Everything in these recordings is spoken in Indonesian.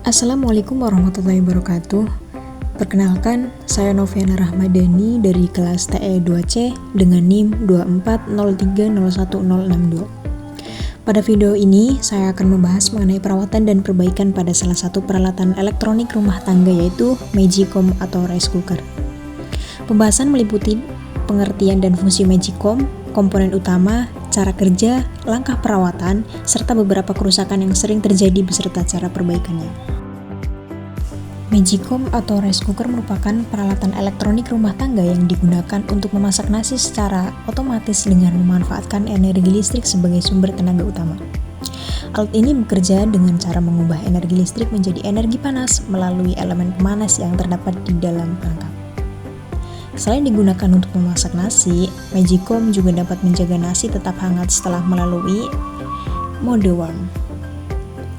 Assalamualaikum warahmatullahi wabarakatuh. Perkenalkan, saya Noviana Rahmadani dari kelas TE2C dengan NIM 240301062. Pada video ini, saya akan membahas mengenai perawatan dan perbaikan pada salah satu peralatan elektronik rumah tangga, yaitu Magicom atau rice cooker. Pembahasan meliputi pengertian dan fungsi Magicom, komponen utama, cara kerja, langkah perawatan, serta beberapa kerusakan yang sering terjadi beserta cara perbaikannya. Magicom atau rice cooker merupakan peralatan elektronik rumah tangga yang digunakan untuk memasak nasi secara otomatis dengan memanfaatkan energi listrik sebagai sumber tenaga utama. Alat ini bekerja dengan cara mengubah energi listrik menjadi energi panas melalui elemen pemanas yang terdapat di dalam perangkap. Selain digunakan untuk memasak nasi, Magicom juga dapat menjaga nasi tetap hangat setelah melalui mode warm.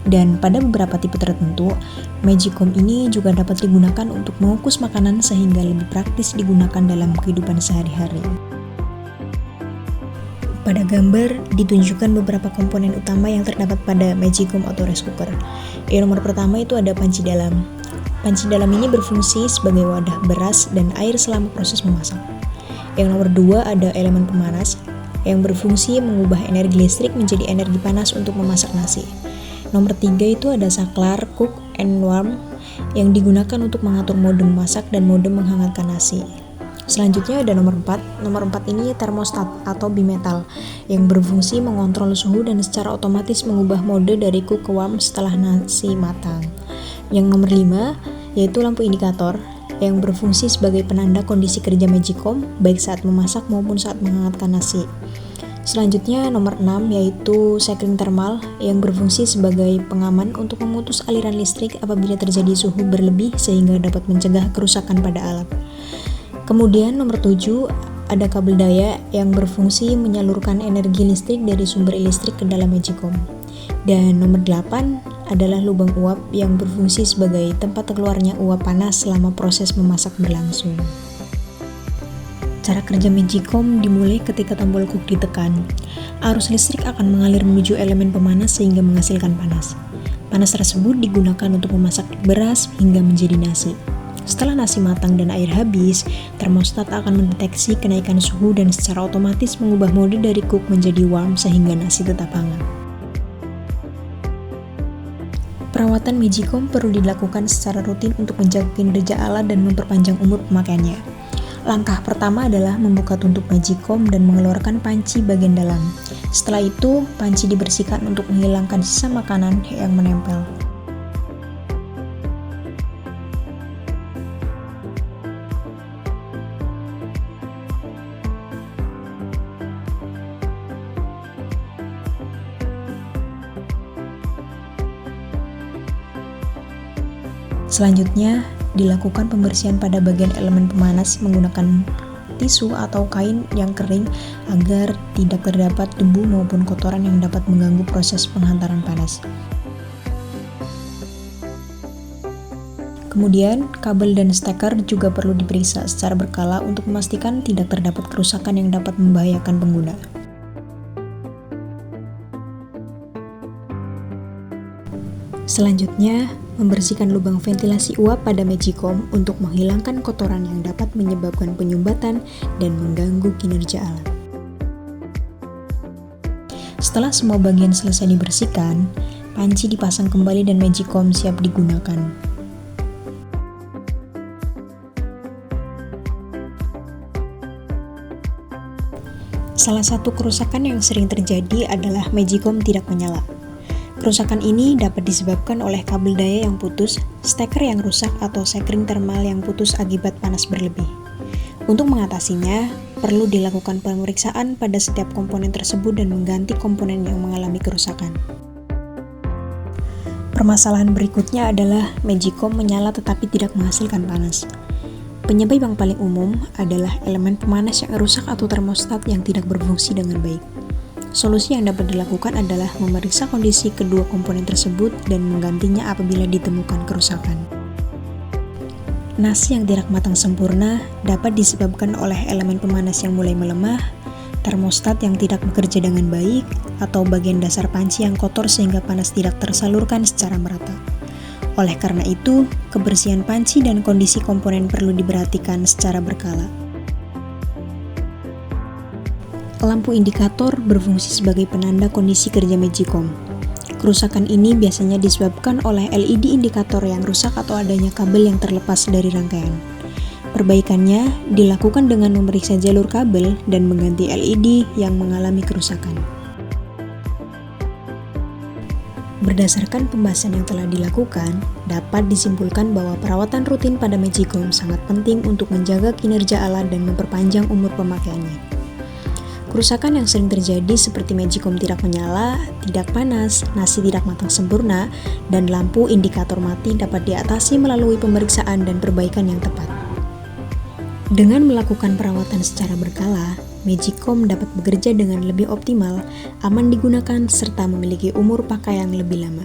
Dan pada beberapa tipe tertentu, Magicom ini juga dapat digunakan untuk mengukus makanan sehingga lebih praktis digunakan dalam kehidupan sehari-hari. Pada gambar ditunjukkan beberapa komponen utama yang terdapat pada Magicom atau rice cooker. Yang nomor pertama itu ada panci dalam. Panci dalam ini berfungsi sebagai wadah beras dan air selama proses memasak. Yang nomor dua ada elemen pemanas yang berfungsi mengubah energi listrik menjadi energi panas untuk memasak nasi. Nomor 3 itu ada saklar, cook and warm yang digunakan untuk mengatur mode memasak dan mode menghangatkan nasi. Selanjutnya ada nomor 4. Nomor 4 ini termostat atau bimetal yang berfungsi mengontrol suhu dan secara otomatis mengubah mode dari cook ke warm setelah nasi matang. Yang nomor 5 yaitu lampu indikator yang berfungsi sebagai penanda kondisi kerja Magicom baik saat memasak maupun saat menghangatkan nasi. Selanjutnya nomor 6 yaitu sekring thermal yang berfungsi sebagai pengaman untuk memutus aliran listrik apabila terjadi suhu berlebih sehingga dapat mencegah kerusakan pada alat. Kemudian nomor 7 ada kabel daya yang berfungsi menyalurkan energi listrik dari sumber listrik ke dalam Magicom. Dan nomor 8 adalah lubang uap yang berfungsi sebagai tempat keluarnya uap panas selama proses memasak berlangsung. Cara kerja Magicom dimulai ketika tombol cook ditekan. Arus listrik akan mengalir menuju elemen pemanas sehingga menghasilkan panas. Panas tersebut digunakan untuk memasak beras hingga menjadi nasi. Setelah nasi matang dan air habis, termostat akan mendeteksi kenaikan suhu dan secara otomatis mengubah mode dari cook menjadi warm sehingga nasi tetap hangat. Perawatan Magicom perlu dilakukan secara rutin untuk menjaga kinerja alat dan memperpanjang umur pemakaiannya. Langkah pertama adalah membuka tutup Magicom dan mengeluarkan panci bagian dalam. Setelah itu, panci dibersihkan untuk menghilangkan sisa makanan yang menempel. Selanjutnya, dilakukan pembersihan pada bagian elemen pemanas menggunakan tisu atau kain yang kering agar tidak terdapat debu maupun kotoran yang dapat mengganggu proses penghantaran panas. Kemudian, kabel dan steker juga perlu diperiksa secara berkala untuk memastikan tidak terdapat kerusakan yang dapat membahayakan pengguna. Selanjutnya, membersihkan lubang ventilasi uap pada Magicom untuk menghilangkan kotoran yang dapat menyebabkan penyumbatan dan mengganggu kinerja alat. Setelah semua bagian selesai dibersihkan, panci dipasang kembali dan Magicom siap digunakan. Salah satu kerusakan yang sering terjadi adalah Magicom tidak menyala. Kerusakan ini dapat disebabkan oleh kabel daya yang putus, steker yang rusak, atau sekring thermal yang putus akibat panas berlebih. Untuk mengatasinya, perlu dilakukan pemeriksaan pada setiap komponen tersebut dan mengganti komponen yang mengalami kerusakan. Permasalahan berikutnya adalah Magicom menyala tetapi tidak menghasilkan panas. Penyebab yang paling umum adalah elemen pemanas yang rusak atau termostat yang tidak berfungsi dengan baik. Solusi yang dapat dilakukan adalah memeriksa kondisi kedua komponen tersebut dan menggantinya apabila ditemukan kerusakan. Nasi yang tidak matang sempurna dapat disebabkan oleh elemen pemanas yang mulai melemah, termostat yang tidak bekerja dengan baik, atau bagian dasar panci yang kotor sehingga panas tidak tersalurkan secara merata. Oleh karena itu, kebersihan panci dan kondisi komponen perlu diperhatikan secara berkala. Lampu indikator berfungsi sebagai penanda kondisi kerja Magicom. Kerusakan ini biasanya disebabkan oleh LED indikator yang rusak atau adanya kabel yang terlepas dari rangkaian. Perbaikannya dilakukan dengan memeriksa jalur kabel dan mengganti LED yang mengalami kerusakan. Berdasarkan pembahasan yang telah dilakukan, dapat disimpulkan bahwa perawatan rutin pada Magicom sangat penting untuk menjaga kinerja alat dan memperpanjang umur pemakaiannya. Kerusakan yang sering terjadi seperti Magicom tidak menyala, tidak panas, nasi tidak matang sempurna, dan lampu indikator mati dapat diatasi melalui pemeriksaan dan perbaikan yang tepat. Dengan melakukan perawatan secara berkala, Magicom dapat bekerja dengan lebih optimal, aman digunakan, serta memiliki umur pakai yang lebih lama.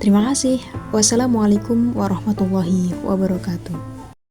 Terima kasih. Wassalamualaikum warahmatullahi wabarakatuh.